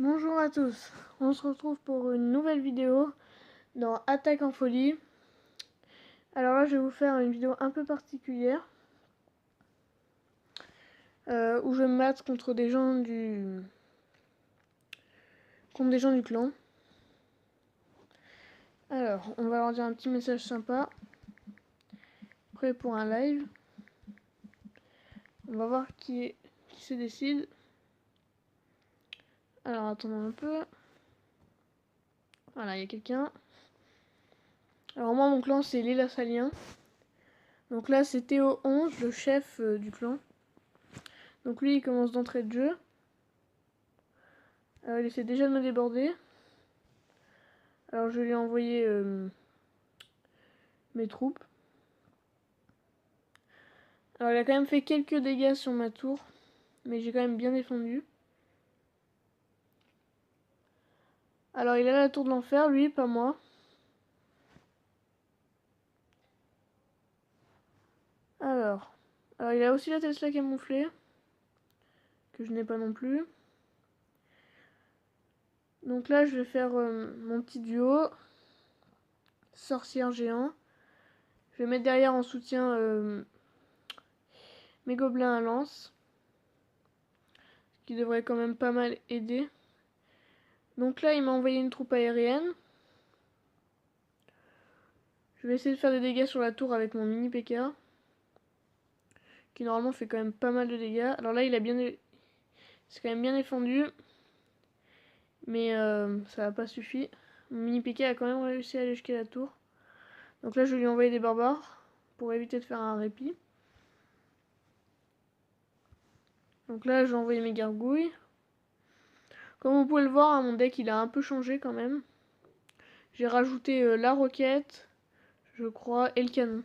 Bonjour à tous, on se retrouve pour une nouvelle vidéo dans Attaque en folie. Alors là je vais vous faire une vidéo un peu particulière où je me batte contre des gens du clan. Alors on va leur dire un petit message sympa. Prêt pour un live. On va voir qui se décide. Alors attendons un peu. Voilà, il y a quelqu'un. Alors moi mon clan c'est les Lassaliens. Donc là c'est Théo 11, le chef du clan. Donc lui il commence d'entrée de jeu. Il essaie déjà de me déborder. Alors je lui ai envoyé mes troupes. Alors il a quand même fait quelques dégâts sur ma tour, mais j'ai quand même bien défendu. Alors il a la tour de l'enfer, lui, pas moi. Alors il a aussi la Tesla camouflée, que je n'ai pas non plus. Donc là je vais faire mon petit duo, sorcière géant. Je vais mettre derrière en soutien mes gobelins à lance, ce qui devrait quand même pas mal aider. Donc là il m'a envoyé une troupe aérienne. Je vais essayer de faire des dégâts sur la tour avec mon mini P.K. qui normalement fait quand même pas mal de dégâts. Alors là c'est quand même bien défendu, mais ça n'a pas suffi. Mon mini P.K. a quand même réussi à aller jusqu'à la tour. Donc là je vais lui envoyer des barbares pour éviter de faire un répit. Donc là je vais envoyer mes gargouilles. Comme vous pouvez le voir, mon deck il a un peu changé quand même. J'ai rajouté la roquette, je crois, et le canon.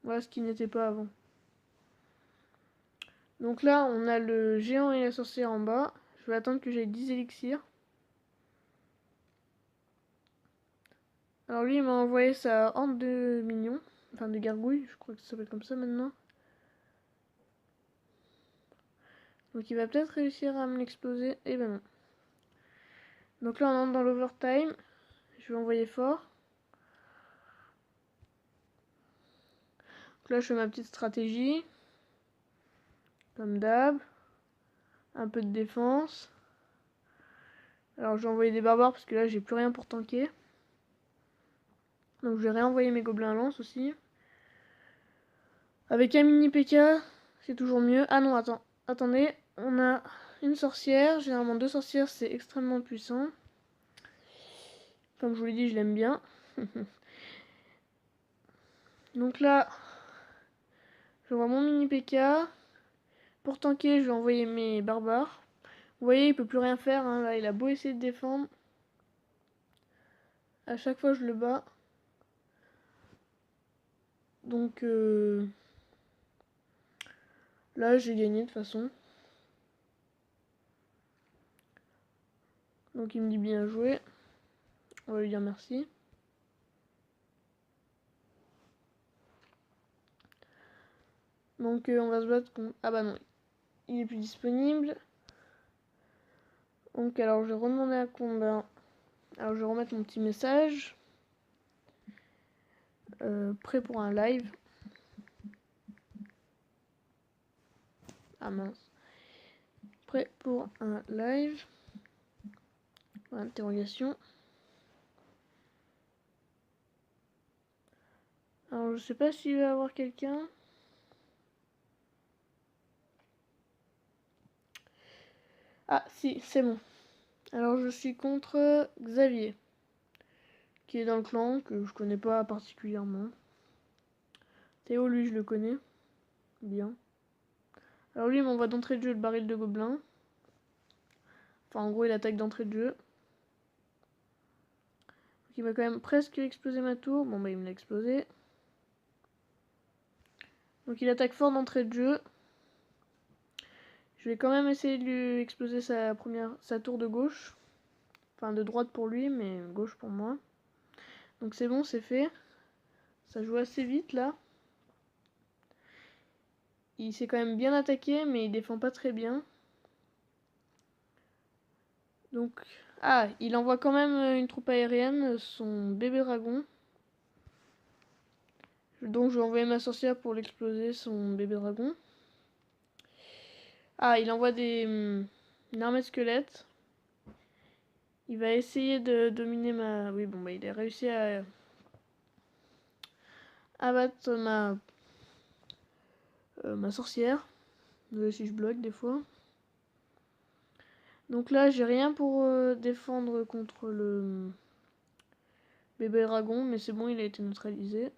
Voilà ce qui n'était pas avant. Donc là on a le géant et la sorcière en bas. Je vais attendre que j'ai 10 élixirs. Alors lui il m'a envoyé sa horde de minions, enfin de gargouilles, je crois que ça s'appelle comme ça maintenant. Donc il va peut-être réussir à me l'exploser, et ben non. Donc là on entre dans l'overtime, je vais envoyer fort. Donc là je fais ma petite stratégie, comme d'hab, un peu de défense. Alors je vais envoyer des barbares parce que là j'ai plus rien pour tanker. Donc je vais réenvoyer mes gobelins à lance aussi. Avec un mini P.K. c'est toujours mieux. Ah non, attendez, on a une sorcière. Généralement 2 sorcières c'est extrêmement puissant. Comme je vous l'ai dit, je l'aime bien. Donc là, j'envoie mon mini P.K. Pour tanker, je vais envoyer mes barbares. Vous voyez, il peut plus rien faire. Hein. Là, il a beau essayer de défendre. À chaque fois, je le bats. Donc là, j'ai gagné de toute façon. Donc il me dit bien joué. On va lui dire merci. Donc on va se battre contre... Ah bah non, il est plus disponible. Donc alors je vais redemander un combat. Alors je vais remettre mon petit message. Prêt pour un live. Ah mince. Prêt pour un live. Interrogation. Alors je sais pas s'il va y avoir quelqu'un. Ah si, c'est bon. Alors je suis contre Xavier, qui est dans le clan, que je connais pas particulièrement. Théo, lui, je le connais bien. Alors lui, il m'envoie d'entrée de jeu le baril de gobelins. Enfin, en gros, il attaque d'entrée de jeu. Donc il m'a quand même presque explosé ma tour. Bon, bah, il me l'a explosé. Donc il attaque fort d'entrée de jeu. Je vais quand même essayer de lui exploser sa tour de gauche. Enfin, de droite pour lui, mais gauche pour moi. Donc c'est bon, c'est fait. Ça joue assez vite, là. Il s'est quand même bien attaqué, mais il défend pas très bien. Donc, ah, il envoie quand même une troupe aérienne, son bébé dragon. Donc je vais envoyer ma sorcière pour l'exploser, son bébé dragon. Ah, il envoie une armée de squelettes. Il va essayer de dominer ma... Oui, bon, bah il a réussi à abattre ma sorcière. Si je bloque des fois. Donc là, j'ai rien pour défendre contre le bébé dragon, mais c'est bon, il a été neutralisé.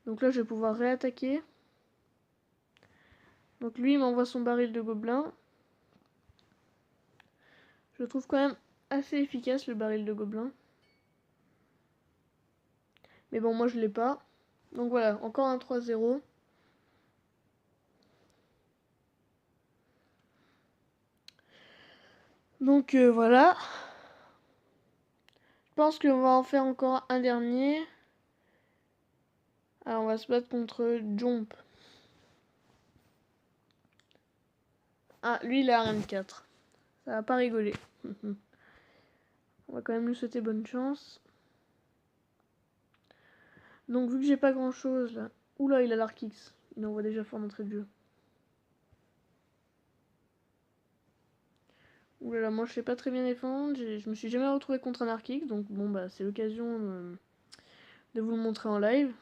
Donc là, je vais pouvoir réattaquer. Donc lui, il m'envoie son baril de gobelins. Je le trouve quand même assez efficace, le baril de gobelins. Mais bon, moi, je l'ai pas. Donc voilà, encore un 3-0. Donc voilà. Je pense qu'on va en faire encore un dernier. Alors on va se battre contre Jomp. Ah, lui il a un 4. Ça va pas rigoler. On va quand même lui souhaiter bonne chance. Donc vu que j'ai pas grand chose là. Oula, il a l'Arc X. Il envoie déjà fort d'entrée de jeu. Oula là, moi je sais pas très bien défendre. Je me suis jamais retrouvé contre un Arc X. Donc bon bah c'est l'occasion de vous le montrer en live.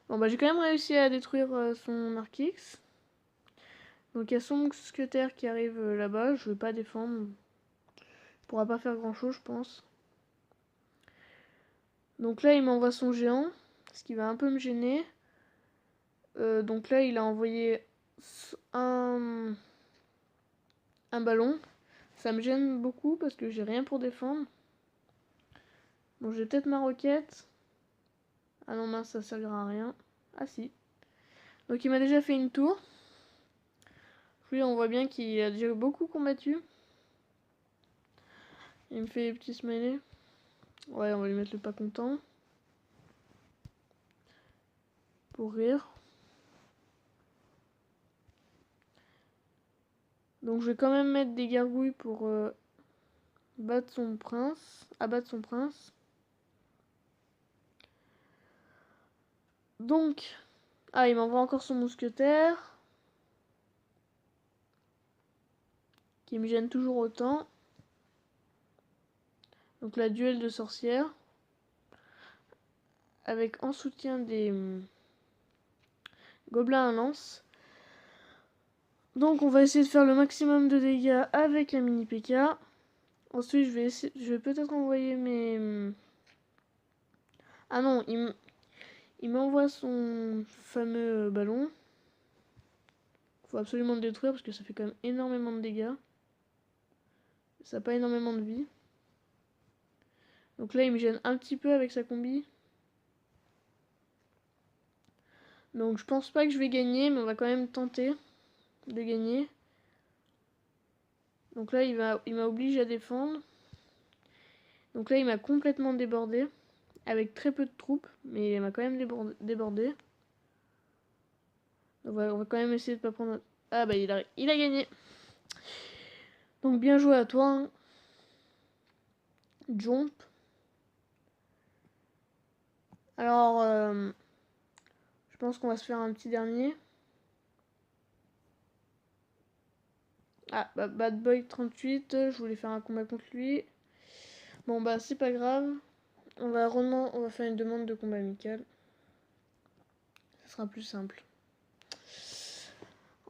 Bon bah j'ai quand même réussi à détruire son Arc X. Donc il y a son mousquetaire qui arrive là-bas. Je vais pas défendre. Il pourra pas faire grand chose je pense. Donc là il m'envoie son géant. Ce qui va un peu me gêner. Donc là il a envoyé un ballon. Ça me gêne beaucoup parce que j'ai rien pour défendre. Bon j'ai peut-être ma roquette. Ah non mince, ça servira à rien. Ah si. Donc il m'a déjà fait une tour. Lui on voit bien qu'il a déjà beaucoup combattu. Il me fait les petits smileys. Ouais, on va lui mettre le pas content. Pour rire. Donc je vais quand même mettre des gargouilles pour abattre son prince. Donc, ah il m'envoie encore son mousquetaire. Qui me gêne toujours autant. Donc la duel de sorcières. Avec en soutien des gobelins à lance. Donc on va essayer de faire le maximum de dégâts avec la mini PK. Ensuite je vais peut-être envoyer mes... Ah non, il m'envoie son fameux ballon. Faut absolument le détruire parce que ça fait quand même énormément de dégâts. Ça n'a pas énormément de vie. Donc là il me gêne un petit peu avec sa combi. Donc je pense pas que je vais gagner, mais on va quand même tenter de gagner. Donc là il m'a obligé à défendre. Donc là il m'a complètement débordé. Avec très peu de troupes, mais il m'a quand même débordé. On va quand même essayer de pas prendre... Ah bah il a gagné. Donc bien joué à toi, hein. Jump. Alors, je pense qu'on va se faire un petit dernier. Ah, bah, Bad Boy 38, je voulais faire un combat contre lui. Bon bah c'est pas grave. On va faire une demande de combat amical. Ça sera plus simple.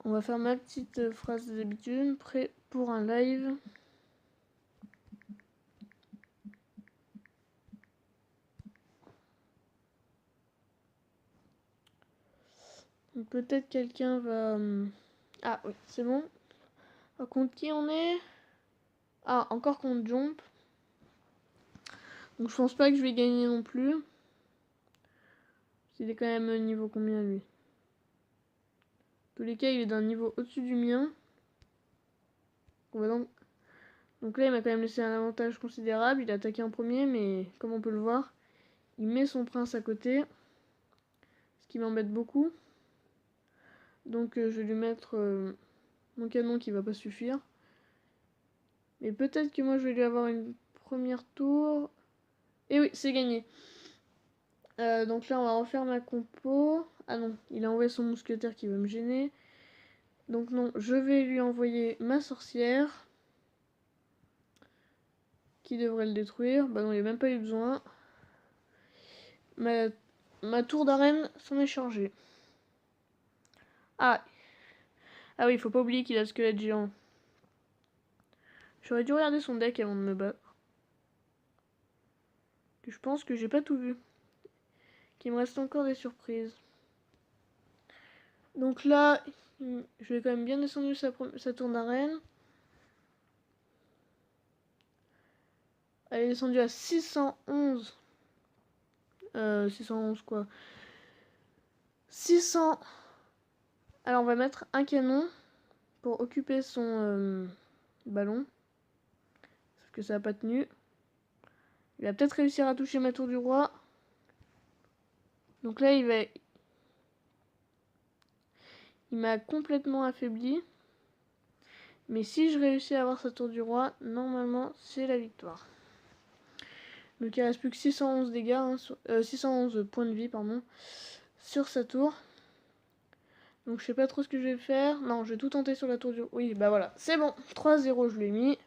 On va faire ma petite phrase d'habitude. Prêt pour un live. Peut-être quelqu'un va... Ah oui, c'est bon. Contre qui on est? Ah, encore contre Jump. Donc je pense pas que je vais gagner non plus. Il est quand même niveau combien lui? En tous les cas, il est d'un niveau au-dessus du mien. Donc là, il m'a quand même laissé un avantage considérable. Il a attaqué en premier, mais comme on peut le voir, il met son prince à côté. Ce qui m'embête beaucoup. Donc je vais lui mettre mon canon qui va pas suffire. Mais peut-être que moi je vais lui avoir une première tour. Et oui, c'est gagné. Donc là, on va refaire ma compo. Ah non, il a envoyé son mousquetaire qui veut me gêner. Donc non, je vais lui envoyer ma sorcière. Qui devrait le détruire. Bah non, il n'y a même pas eu besoin. Ma tour d'arène s'en est chargée. Ah. Ah oui, il faut pas oublier qu'il a le squelette géant. J'aurais dû regarder son deck avant de me battre. Je pense que j'ai pas tout vu. Qu'il me reste encore des surprises. Donc là, je vais quand même bien descendre sa tour d'arène. Elle est descendue à 611. 611 quoi. 600. Alors on va mettre un canon pour occuper son ballon. Sauf que ça n'a pas tenu. Il va peut-être réussir à toucher ma tour du roi. Donc là il m'a complètement affaibli. Mais si je réussis à avoir sa tour du roi, normalement c'est la victoire. Donc il reste plus que 611 dégâts, hein, 611 points de vie pardon, sur sa tour. Donc je sais pas trop ce que je vais faire. Non, je vais tout tenter sur la tour du... Oui, bah voilà, c'est bon. 3-0, je l'ai mis.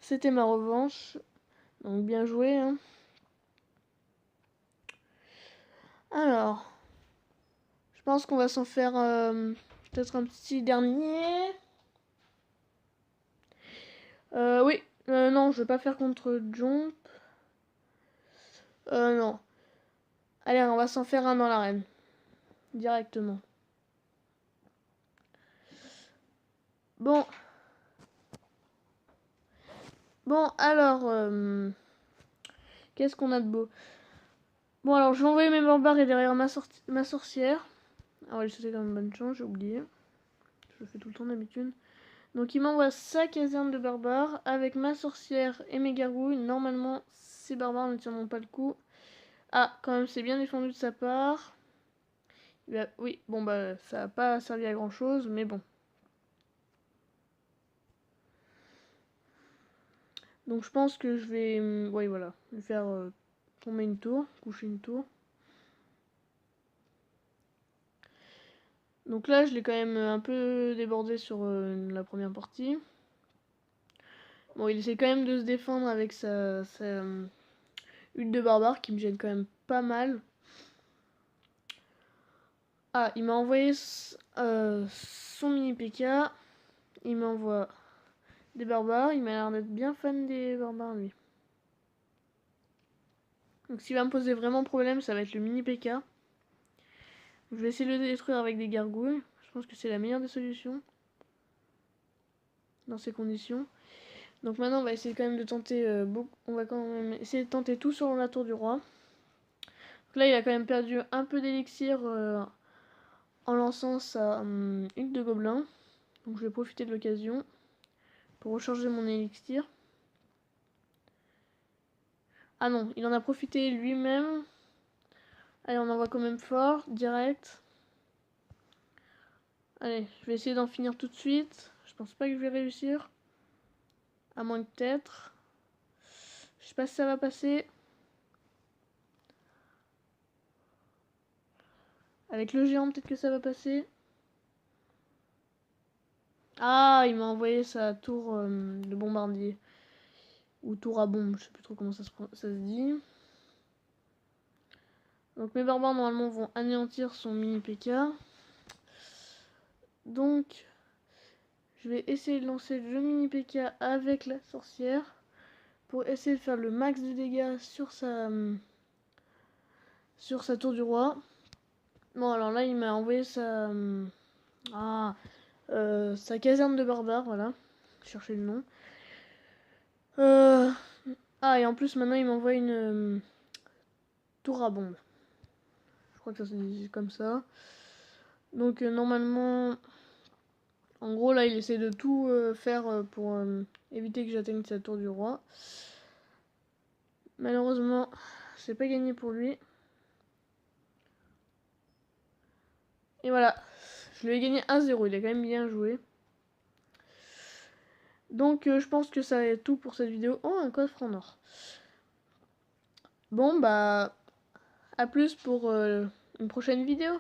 C'était ma revanche. Donc bien joué. Hein. Alors, je pense qu'on va s'en faire peut-être un petit dernier. Oui, non, je vais pas faire contre Jump. Non. Allez, on va s'en faire un dans l'arène. Directement. Bon. Bon, alors... qu'est-ce qu'on a de beau? Bon, alors, je vais envoyer mes barbares et derrière ma sorcière. Ah ouais, c'était quand même bonne chance, j'ai oublié. Je le fais tout le temps d'habitude. Donc, il m'envoie sa caserne de barbares avec ma sorcière et mes gargouilles. Normalement, ces barbares ne tiendront pas le coup. Ah, quand même, c'est bien défendu de sa part. Oui, bon, bah, ça n'a pas servi à grand chose, mais bon. Donc, je pense que je vais. Oui, voilà. Je vais faire tomber une tour, coucher une tour. Donc là, je l'ai quand même un peu débordé sur la première partie. Bon, il essaie quand même de se défendre avec sa hutte de barbare qui me gêne quand même pas mal. Ah, il m'a envoyé son mini PK. Il m'envoie des barbares. Il m'a l'air d'être bien fan des barbares, lui. Donc s'il va me poser vraiment problème, ça va être le mini PK. Je vais essayer de le détruire avec des gargouilles. Je pense que c'est la meilleure des solutions. Dans ces conditions. Donc maintenant, on va essayer quand même de tenter on va quand même essayer de tenter tout sur la tour du roi. Donc là, il a quand même perdu un peu d'élixir en lançant sa hutte de gobelin. Donc je vais profiter de l'occasion pour recharger mon élixir. Ah non, il en a profité lui-même. Allez, on envoie quand même fort, direct. Allez, je vais essayer d'en finir tout de suite. Je pense pas que je vais réussir. À moins que peut-être. Je sais pas si ça va passer. Avec le géant, peut-être que ça va passer. Ah, il m'a envoyé sa tour de bombardier. Ou tour à bombe, je sais plus trop comment ça se dit. Donc mes barbares normalement vont anéantir son mini PK. Donc je vais essayer de lancer le mini PK avec la sorcière. Pour essayer de faire le max de dégâts sur sa tour du roi. Bon alors là il m'a envoyé sa caserne de barbares, voilà. Chercher le nom. Ah et en plus maintenant il m'envoie une tour à bombe. Je crois que ça se dit comme ça. Donc normalement, en gros là il essaie de tout faire pour éviter que j'atteigne sa tour du roi. Malheureusement, c'est pas gagné pour lui. Et voilà, je lui ai gagné 1-0, il a quand même bien joué. Donc je pense que ça va être tout pour cette vidéo. Oh, un coffre en or. Bon bah, à plus pour une prochaine vidéo.